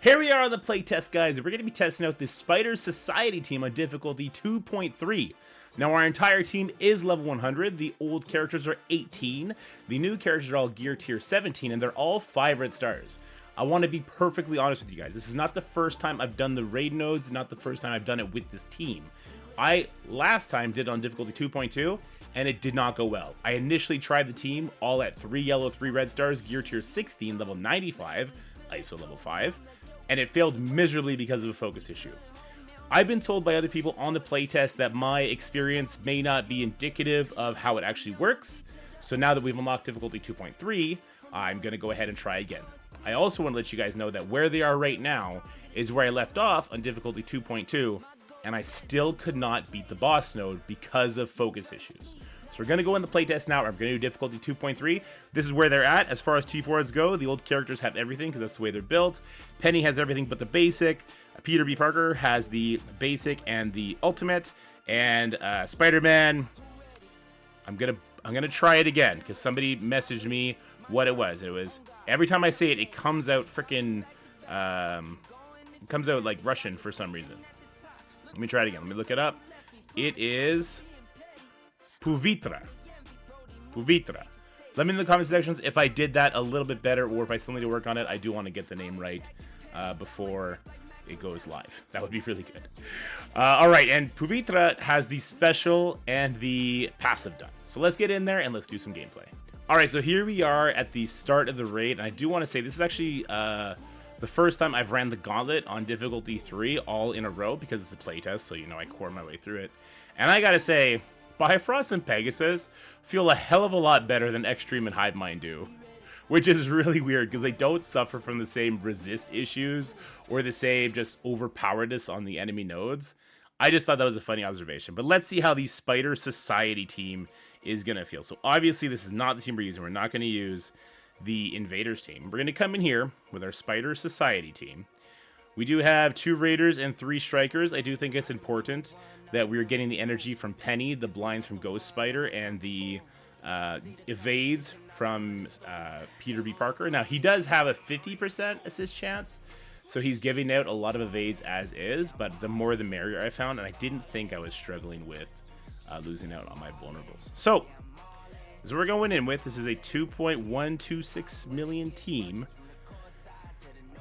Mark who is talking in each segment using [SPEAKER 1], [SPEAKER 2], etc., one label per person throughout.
[SPEAKER 1] Here we are on the playtest, guys. We're going to be testing out the Spider Society team on difficulty 2.3. Now, our entire team is level 100. The old characters are 18. The new characters are all gear tier 17, and they're all 5 red stars. I want to be perfectly honest with you guys. This is not the first time I've done the raid nodes, not the first time I've done it with this team. I last time did it on difficulty 2.2, and it did not go well. I initially tried the team all at 3 yellow, 3 red stars, gear tier 16, level 95, ISO level 5, and it failed miserably because of a focus issue. I've been told by other people on the playtest that my experience may not be indicative of how it actually works, so now that we've unlocked difficulty 2.3, I'm going to go ahead and try again. I also want to let you guys know that where they are right now is where I left off on difficulty 2.2, and I still could not beat the boss node because of focus issues. So we're going to go in the playtest now. I'm going to do difficulty 2.3. This is where they're at. As far as T4s go, the old characters have everything because that's the way they're built. Penny has everything but the basic. Peter B. Parker has the basic and the ultimate. And Spider-Man, I'm gonna try it again because somebody messaged me what it was. It was, every time I say it, it comes out freaking, it comes out like Russian for some reason. Let me try it again. Let me look it up. It is Puvitra. Puvitra. Let me know in the comment sections if I did that a little bit better or if I still need to work on it. I do want to get the name right before it goes live. That would be really good. All right, and Puvitra has the special and the passive done. So let's get in there and let's do some gameplay. All right, so here we are at the start of the raid, and I do want to say this is actually the first time I've ran the gauntlet on difficulty 3 all in a row because it's a playtest, so you know I core my way through it. And I gotta say, Bifrost and Pegasus feel a hell of a lot better than Extreme and Hive Mind do, which is really weird because they don't suffer from the same resist issues or the same just overpoweredness on the enemy nodes. I just thought that was a funny observation. But let's see how the Spider Society team is going to feel. So obviously this is not the team we're using. We're not going to use the Invaders team. We're going to come in here with our Spider Society team. We do have 2 Raiders and 3 Strikers. I do think it's important that we're getting the energy from Penny, the blinds from Ghost Spider, and the evades from Peter B. Parker. Now, he does have a 50% assist chance, so he's giving out a lot of evades as is, but the more the merrier I found, and I didn't think I was struggling with losing out on my vulnerables. So, as we're going in with, this is a 2.126 million team.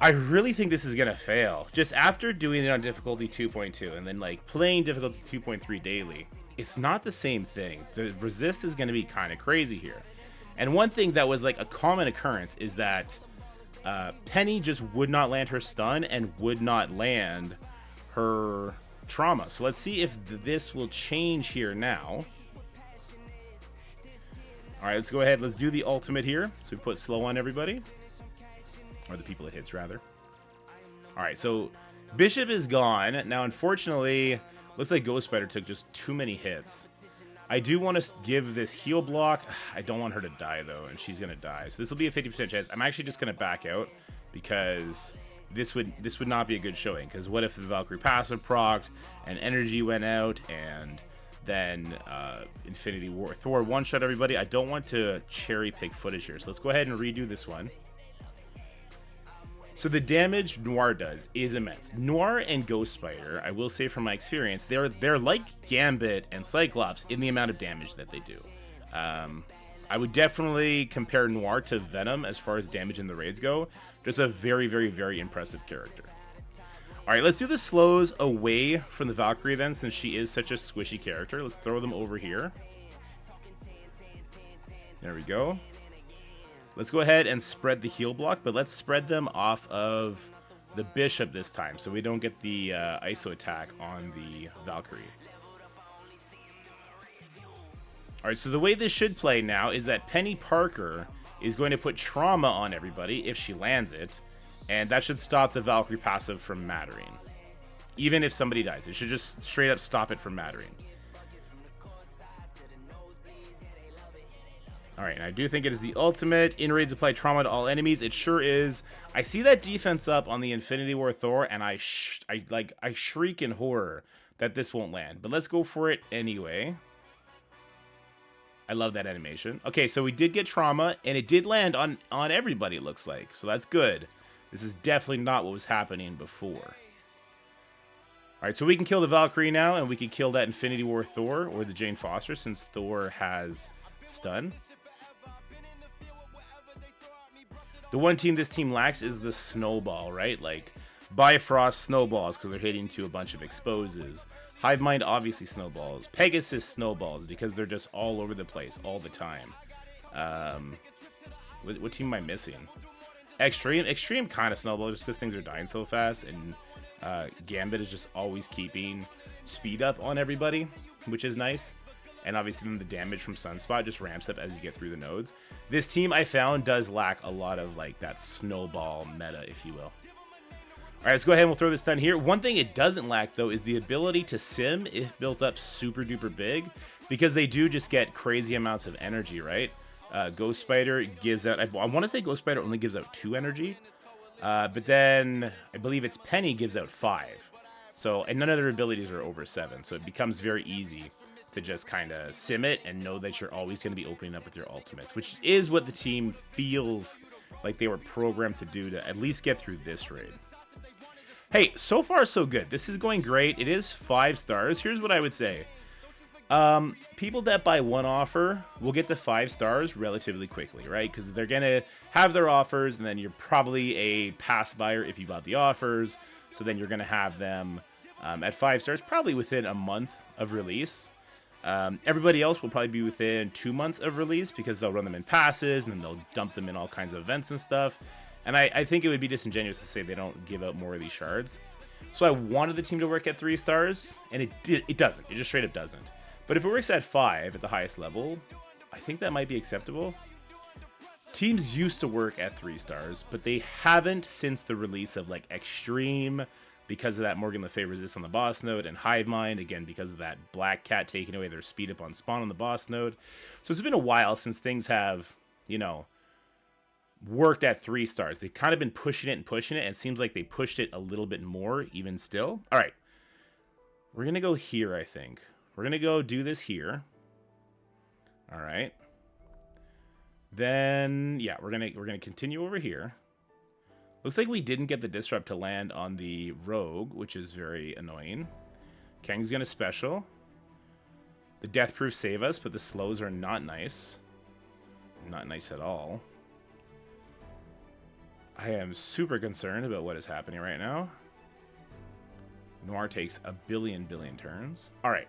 [SPEAKER 1] I really think this is going to fail. Just after doing it on difficulty 2.2 and then like playing difficulty 2.3 daily, it's not the same thing. The resist is going to be kind of crazy here. And one thing that was like a common occurrence is that Penny just would not land her stun and would not land her trauma. So let's see if this will change here now. All right, let's go ahead. Let's do the ultimate here. So we put slow on everybody. Or the people it hits, rather. Alright, so Bishop is gone. Now, unfortunately, looks like Ghost Spider took just too many hits. I do want to give this heal block. I don't want her to die, though, and she's going to die. So this will be a 50% chance. I'm actually just going to back out because this would not be a good showing. Because what if the Valkyrie passive procced and energy went out and then Infinity War Thor one-shot everybody? I don't want to cherry-pick footage here. So let's go ahead and redo this one. So the damage Noir does is immense. Noir and Ghost Spider, I will say from my experience, they're like Gambit and Cyclops in the amount of damage that they do. I would definitely compare Noir to Venom as far as damage in the raids go. Just a very, very, very impressive character. All right, let's do the slows away from the Valkyrie then, since she is such a squishy character. Let's throw them over here. There we go. Let's go ahead and spread the heal block, but let's spread them off of the Bishop this time so we don't get the ISO attack on the Valkyrie. Alright, so the way this should play now is that Penny Parker is going to put trauma on everybody if she lands it, and that should stop the Valkyrie passive from mattering. Even if somebody dies, it should just straight up stop it from mattering. Alright, and I do think it is the ultimate. In raids apply trauma to all enemies. It sure is. I see that defense up on the Infinity War Thor, and I shriek in horror that this won't land. But let's go for it anyway. I love that animation. Okay, so we did get trauma, and it did land on everybody, it looks like. So that's good. This is definitely not what was happening before. Alright, so we can kill the Valkyrie now, and we can kill that Infinity War Thor, or the Jane Foster, since Thor has stun. The one team this team lacks is the Snowball, right? Like, Bifrost snowballs, because they're hitting to a bunch of exposes. Hivemind obviously snowballs. Pegasus snowballs, because they're just all over the place, all the time. What team am I missing? Extreme kind of snowball, just because things are dying so fast, and Gambit is just always keeping speed up on everybody, which is nice. And obviously then the damage from Sunspot just ramps up as you get through the nodes. This team I found does lack a lot of like that snowball meta, if you will. Alright, let's go ahead and we'll throw this stun here. One thing it doesn't lack though is the ability to sim if built up super duper big, because they do just get crazy amounts of energy, right? Ghost Spider gives out, I want to say Ghost Spider only gives out 2 energy, but then I believe it's Penny gives out 5. So, and none of their abilities are over 7, so it becomes very easy to just kind of sim it and know that you're always going to be opening up with your ultimates, which is what the team feels like they were programmed to do to at least get through this raid. Hey, so far so good. This is going great. It is 5 stars. Here's what I would say. People that buy one offer will get the 5 stars relatively quickly, right? Because they're going to have their offers, and then you're probably a pass buyer if you bought the offers. So then you're going to have them at 5 stars probably within a month of release. Everybody else will probably be within 2 months of release, because they'll run them in passes, and then they'll dump them in all kinds of events and stuff. And I think it would be disingenuous to say they don't give out more of these shards. So I wanted the team to work at 3 stars, and it doesn't. It just straight up doesn't. But if it works at 5 at the highest level, I think that might be acceptable. Teams used to work at 3 stars, but they haven't since the release of like Extreme, because of that Morgan Le Fay resist on the boss node, and Hivemind, again, because of that Black Cat taking away their speed up on spawn on the boss node. So it's been a while since things have, you know, worked at 3 stars. They've kind of been pushing it, and it seems like they pushed it a little bit more even still. All right. We're going to go here, I think. We're going to go do this here. All right. Then, yeah, we're going to continue over here. Looks like we didn't get the Disrupt to land on the Rogue, which is very annoying. Kang's going to special. The Death Proof save us, but the slows are not nice. Not nice at all. I am super concerned about what is happening right now. Noir takes a billion turns. All right.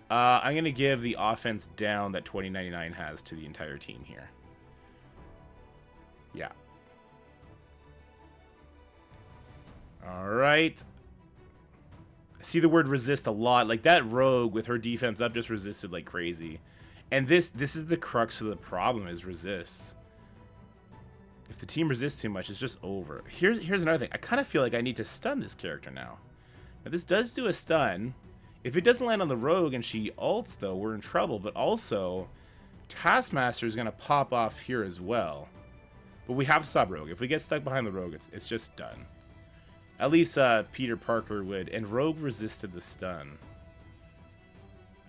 [SPEAKER 1] I'm going to give the offense down that 2099 has to the entire team here. Yeah. All right. I see the word resist a lot. Like that Rogue with her defense up just resisted like crazy. And this is the crux of the problem, is resist. If the team resists too much, it's just over. Here's another thing. I kind of feel like I need to stun this character now. Now this does do a stun. If it doesn't land on the Rogue and she ults, though, we're in trouble. But also, Taskmaster is going to pop off here as well. But we have to stop Rogue. If we get stuck behind the Rogue, it's just done. At least Peter Parker would. And Rogue resisted the stun.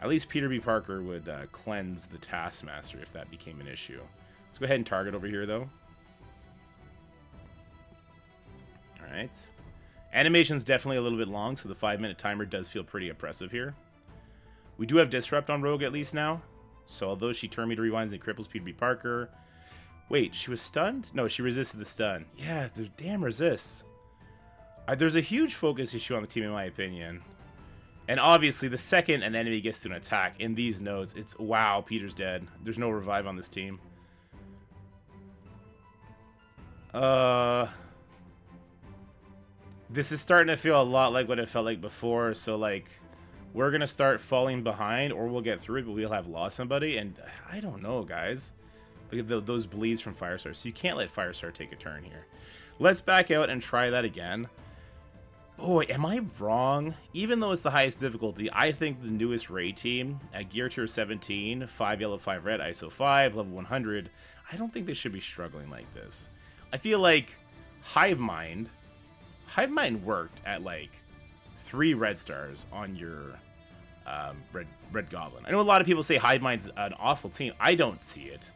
[SPEAKER 1] At least Peter B. Parker would cleanse the Taskmaster if that became an issue. Let's go ahead and target over here, though. Alright. Animation's definitely a little bit long, so the 5-minute timer does feel pretty oppressive here. We do have Disrupt on Rogue at least now. So although she turn meter rewinds and cripples Peter B. Parker. Wait, she was stunned? No, she resisted the stun. Yeah, the damn resists. There's a huge focus issue on the team in my opinion. And obviously the second an enemy gets to an attack in these nodes, it's wow, Peter's dead. There's no revive on this team. This is starting to feel a lot like what it felt like before. So, like, we're going to start falling behind, or we'll get through it, but we'll have lost somebody. And I don't know, guys. Look at those bleeds from Firestar. So you can't let Firestar take a turn here. Let's back out and try that again. Boy, am I wrong? Even though it's the highest difficulty, I think the newest raid team at Gear Tier 17, 5 yellow, 5 red, ISO 5, level 100, I don't think they should be struggling like this. I feel like Hivemind worked at like 3 red stars on your red goblin. I know a lot of people say Hivemind's an awful team. I don't see it.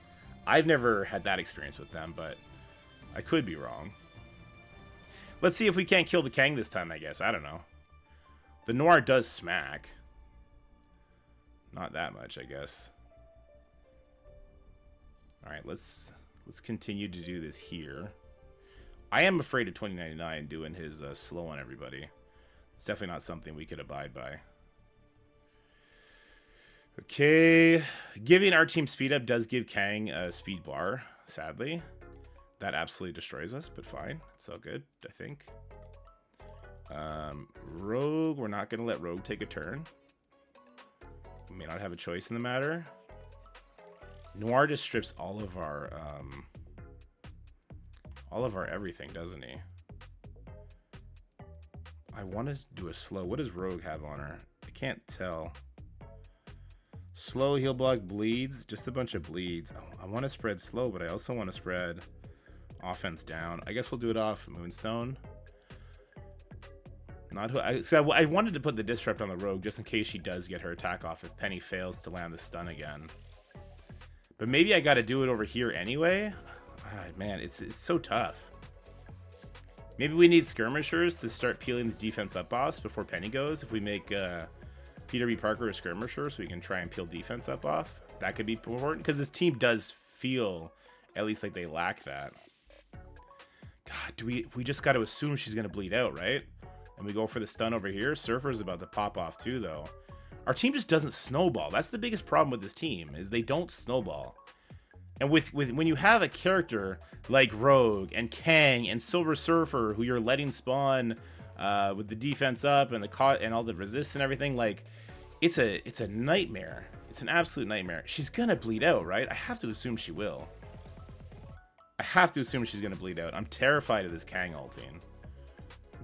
[SPEAKER 1] I've never had that experience with them, but I could be wrong. Let's see if we can't kill the Kang this time, I guess. I don't know. The Noir does smack. Not that much, I guess. Alright, let's continue to do this here. I am afraid of 2099 doing his slow on everybody. It's definitely not something we could abide by. Okay. Giving our team speed up does give Kang a speed bar, sadly. That absolutely destroys us, but fine. It's all good, I think. Rogue, we're not going to let Rogue take a turn. We may not have a choice in the matter. Noir just strips all of our everything, doesn't he? I want to do a slow. What does Rogue have on her? I can't tell. Slow, heal block, bleeds. Just a bunch of bleeds. I want to spread slow, but I also want to spread offense down. I guess we'll do it off Moonstone. So I wanted to put the disrupt on the Rogue just in case she does get her attack off if Penny fails to land the stun again. But maybe I got to do it over here anyway. Man, it's so tough. Maybe we need skirmishers to start peeling this defense up boss before Penny goes. If we make Peter B. Parker a skirmisher so we can try and peel defense up off, that could be important because this team does feel at least like they lack that. God, we just got to assume she's going to bleed out, right? And we go for the stun over here. Surfer's about to pop off too, though. Our team just doesn't snowball. That's the biggest problem with this team, is they don't snowball. And when you have a character like Rogue and Kang and Silver Surfer, who you're letting spawn with the defense up and and all the resist and everything, like it's a nightmare. It's an absolute nightmare. She's gonna bleed out, right? I have to assume she will. I have to assume she's gonna bleed out. I'm terrified of this Kang ulting.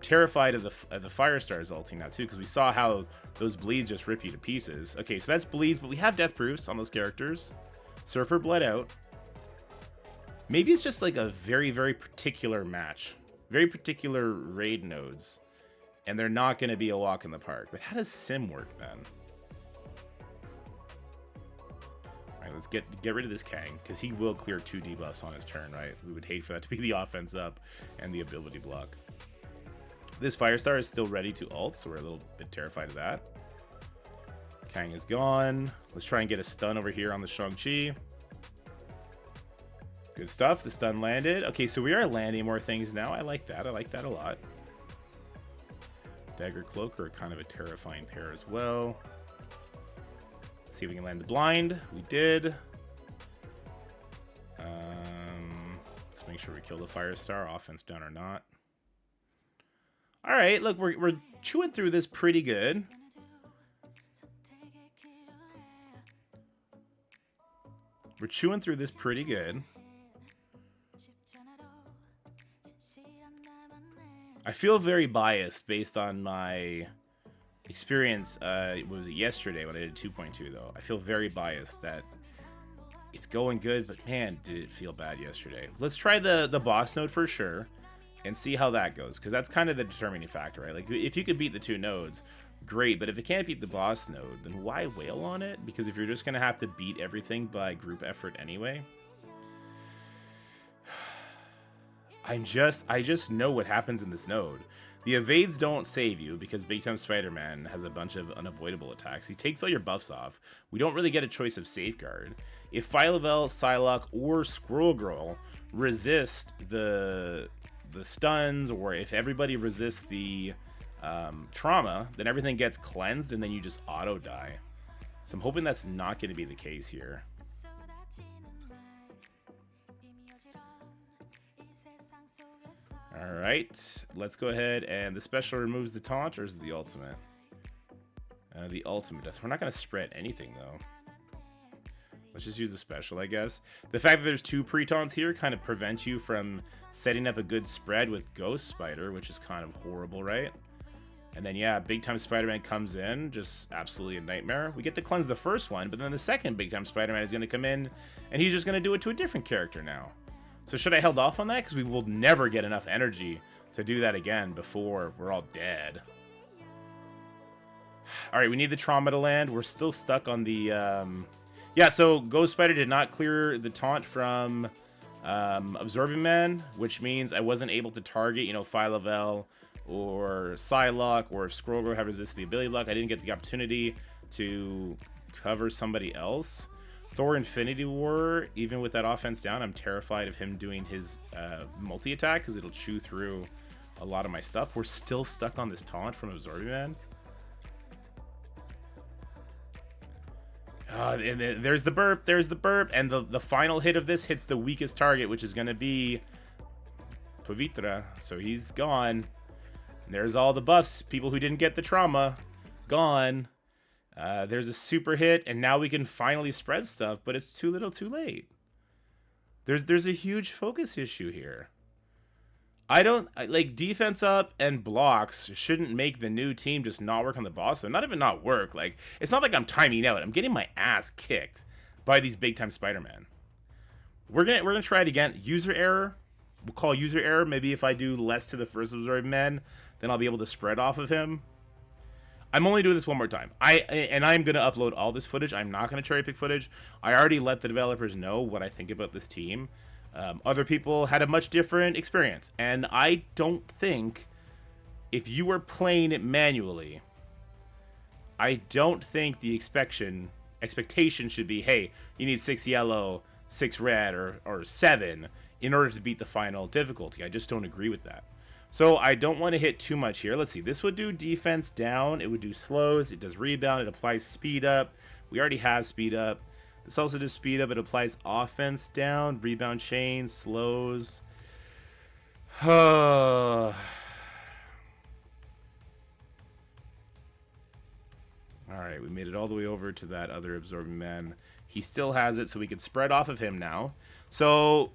[SPEAKER 1] Terrified of the Firestar's ulting now too, because we saw how those bleeds just rip you to pieces. Okay, so that's bleeds, but we have death proofs on those characters. Surfer bled out. Maybe it's just like a very, very particular match, very particular raid nodes, and they're not going to be a walk in the park. But how does Sim work then? All right, let's get rid of this Kang, because he will clear 2 debuffs on his turn, right? We would hate for that to be the offense up and the ability block. This Firestar is still ready to ult, so we're a little bit terrified of that. Kang is gone. Let's try and get a stun over here on the Shang-Chi. Good stuff. The stun landed. Okay, so we are landing more things now. I like that. I like that a lot. Dagger Cloak are kind of a terrifying pair as well. Let's see if we can land the blind. We did. Let's make sure we kill the Firestar, offense down or not. All right, look, we're chewing through this pretty good. We're chewing through this pretty good. I feel very biased based on my experience. Was it yesterday when I did 2.2 though? I feel very biased that it's going good, but man, did it feel bad yesterday. Let's try the boss node for sure. And see how that goes, because that's kind of the determining factor, right? Like, if you could beat the 2 nodes, great, but if it can't beat the boss node, then why wail on it? Because if you're just going to have to beat everything by group effort anyway, I just know what happens in this node. The evades don't save you, because Big Time Spider-Man has a bunch of unavoidable attacks. He takes all your buffs off. We don't really get a choice of safeguard. If Phyla-Vell, Psylocke, or Squirrel Girl resist the stuns, or if everybody resists the trauma, then everything gets cleansed and then you just auto die. So I'm hoping that's not going to be the case here. All right, let's go ahead, and the special removes the taunt, or is it the ultimate? The ultimate does. We're not going to spread anything though. Let's just use the special, I guess. The fact that there's 2 pre-taunts here kind of prevents you from setting up a good spread with Ghost Spider, which is kind of horrible, right? And then, yeah, Big Time Spider-Man comes in, just absolutely a nightmare. We get to cleanse the first one, but then the second Big Time Spider-Man is going to come in, and he's just going to do it to a different character now. So should I held off on that? Because we will never get enough energy to do that again before we're all dead. All right, we need the trauma to land. We're still stuck on the... Yeah, so Ghost Spider did not clear the taunt from Absorbing Man, which means I wasn't able to target, you know, Phyla-Vel or Psylocke, or if Scroll Girl had resisted the ability block, I didn't get the opportunity to cover somebody else. Thor Infinity War, even with that offense down, I'm terrified of him doing his multi-attack because it'll chew through a lot of my stuff. We're still stuck on this taunt from Absorbing Man. And then there's the burp, and the final hit of this hits the weakest target, which is going to be Pavitra, so he's gone. And there's all the buffs, people who didn't get the trauma, gone. There's a super hit, and now we can finally spread stuff, but it's too little too late. There's a huge focus issue here. Like, defense up and blocks shouldn't make the new team just not work on the boss. So not even not work. Like, it's not like I'm timing out. I'm getting my ass kicked by these big time Spider-Man. We're gonna try it again. User error. We'll call user error. Maybe if I do less to the first Absorbing Man, then I'll be able to spread off of him. I'm only doing this one more time. I'm gonna upload all this footage. I'm not gonna cherry pick footage. I already let the developers know what I think about this team. Other people had a much different experience, and I don't think if you were playing it manually, I don't think the expectation should be, hey, you need 6 yellow, 6 red, or 7 in order to beat the final difficulty. I just don't agree with that. So I don't want to hit too much here. Let's see. This would do defense down. It would do slows. It does rebound. It applies speed up. We already have speed up. This also does speed up. It applies offense down, rebound chain, slows. Alright, we made it all the way over to that other Absorbing Man. He still has it, so we can spread off of him now. So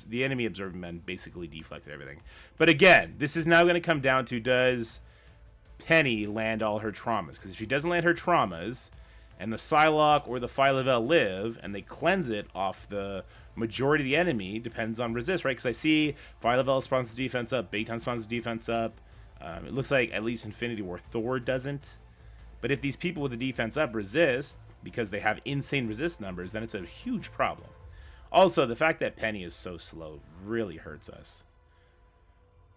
[SPEAKER 1] the enemy Absorbing Man basically deflected everything. But again, this is now going to come down to, does Penny land all her traumas? Because if she doesn't land her traumas, and the Psylocke or the Phyla-Vel live, and they cleanse it off the majority of the enemy, depends on resist, right? Because I see Phyla-Vel spawns the defense up, Big Time spawns the defense up. It looks like at least Infinity War Thor doesn't. But if these people with the defense up resist, because they have insane resist numbers, then it's a huge problem. Also, the fact that Penny is so slow really hurts us.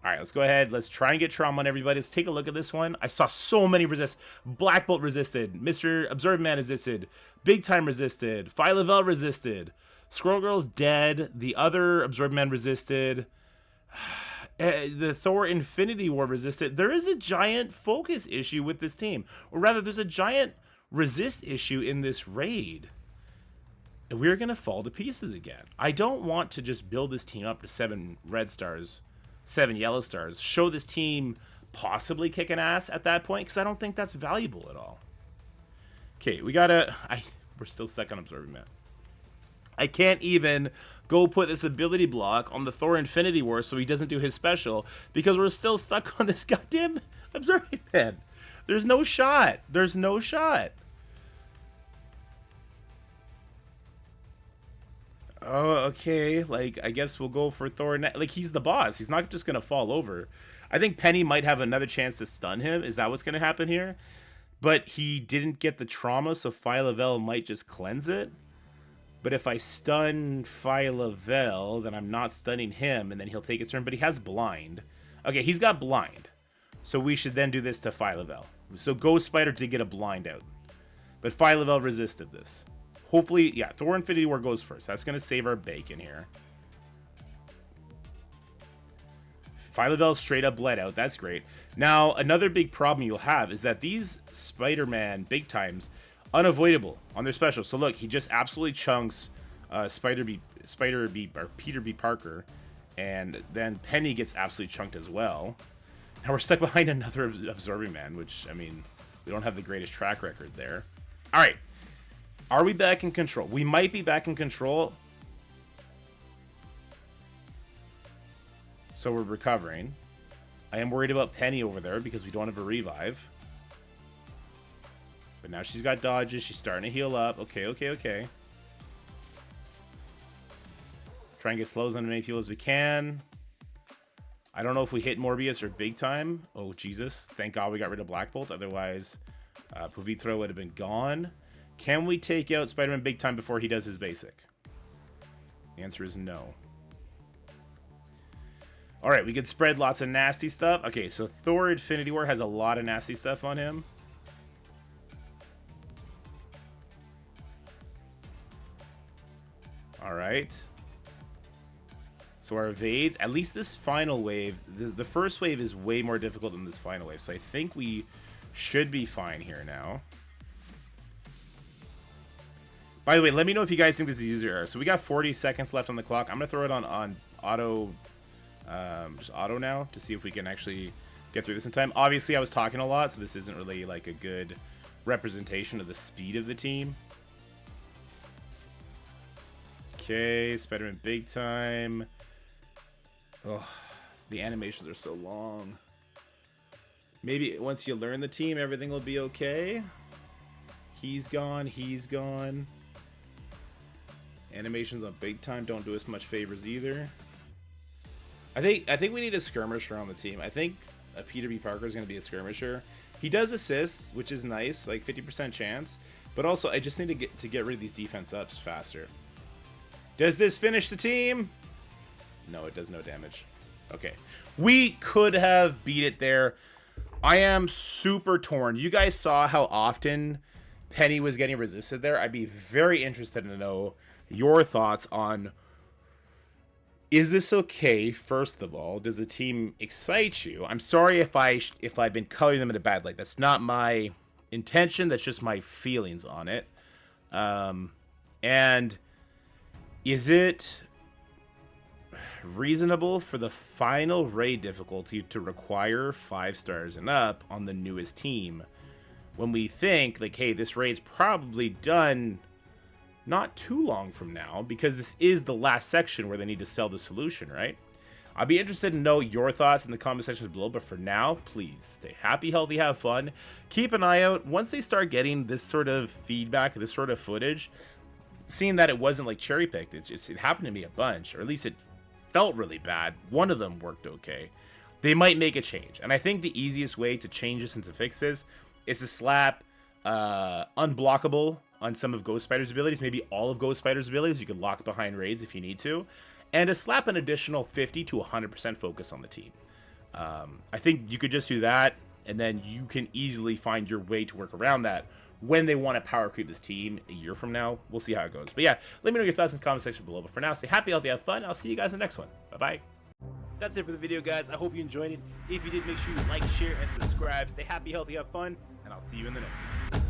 [SPEAKER 1] Alright, let's go ahead. Let's try and get trauma on everybody. Let's take a look at this one. I saw so many resist. Black Bolt resisted. Mr. Absorbing Man resisted. Big Time resisted. Phyla-Vel resisted. Scroll Girl's dead. The other Absorbing Man resisted. The Thor Infinity War resisted. There is a giant focus issue with this team. Or rather, there's a giant resist issue in this raid. And we're going to fall to pieces again. I don't want to just build this team up to 7 red stars, 7 yellow stars, show this team possibly kicking ass at that point, because I don't think that's valuable at all. Okay, we're still stuck on Absorbing Man. I can't even go put this ability block on the Thor Infinity War so he doesn't do his special, because we're still stuck on this goddamn Absorbing Man. There's no shot. There's no shot. Oh, okay. Like, I guess we'll go for Thor. Like, he's the boss. He's not just going to fall over. I think Penny might have another chance to stun him. Is that what's going to happen here? But he didn't get the trauma, so Phyla-Vel might just cleanse it. But if I stun Phyla-Vel, then I'm not stunning him, and then he'll take his turn. But he has blind. Okay, he's got blind. So we should then do this to Phyla-Vel. So Ghost Spider did get a blind out. But Phyla-Vel resisted this. Hopefully, yeah, Thor Infinity War goes first. That's going to save our bacon here. Phyla-Vel straight up bled out. That's great. Now, another big problem you'll have is that these Spider-Man big times, unavoidable on their special. So look, he just absolutely chunks Peter B. Parker, and then Penny gets absolutely chunked as well. Now we're stuck behind another Absorbing Man, which, I mean, we don't have the greatest track record there. All right. Are we back in control? We might be back in control. So we're recovering. I am worried about Penny over there because we don't have a revive. But now she's got dodges. She's starting to heal up. Okay, okay, okay. Try and get slows on as many people as we can. I don't know if we hit Morbius or Big Time. Oh, Jesus. Thank God we got rid of Black Bolt. Otherwise, Puvitra would have been gone. Can we take out Spider-Man Big Time before he does his basic? The answer is no. All right, we could spread lots of nasty stuff. Okay, so Thor Infinity War has a lot of nasty stuff on him. All right. So our evades, at least this final wave, the first wave is way more difficult than this final wave. So I think we should be fine here now. By the way, let me know if you guys think this is user error. So we got 40 seconds left on the clock. I'm going to throw it on auto, just auto now to see if we can actually get through this in time. Obviously, I was talking a lot, so this isn't really like a good representation of the speed of the team. Okay, Spider-Man big time. Oh, the animations are so long. Maybe once you learn the team, everything will be okay. He's gone. He's gone. Animations on big time don't do us much favors either. I think we need a skirmisher on the team. I think Peter B. Parker is going to be a skirmisher. He does assists, which is nice, like 50% chance. But also, I just need to get rid of these defense ups faster. Does this finish the team? No, it does no damage. Okay. We could have beat it there. I am super torn. You guys saw how often Penny was getting resisted there. I'd be very interested to know your thoughts on, is this okay? First of all, does the team excite you? I'm sorry if I've been coloring them in a bad light. That's not my intention. That's just my feelings on it. And is it reasonable for the final raid difficulty to require 5 stars and up on the newest team when we think, like, hey, this raid's probably done not too long from now, because this is the last section where they need to sell the solution, right? I'd be interested to know your thoughts in the comment sections below, but for now, please stay happy, healthy, have fun. Keep an eye out. Once they start getting this sort of feedback, this sort of footage, seeing that it wasn't like cherry picked, it happened to me a bunch, or at least it felt really bad. One of them worked okay. They might make a change, and I think the easiest way to change this and to fix this is to slap unblockable on some of Ghost Spider's abilities, maybe all of Ghost Spider's abilities. You can lock behind raids if you need to, and to slap an additional 50 to 100% focus on the team. I think you could just do that, and then you can easily find your way to work around that when they want to power creep this team a year from now. We'll see how it goes. But yeah, let me know your thoughts in the comment section below. But for now, stay happy, healthy, have fun. I'll see you guys in the next one. Bye-bye. That's it for the video, guys. I hope you enjoyed it. If you did, make sure you like, share, and subscribe. Stay happy, healthy, have fun, and I'll see you in the next one.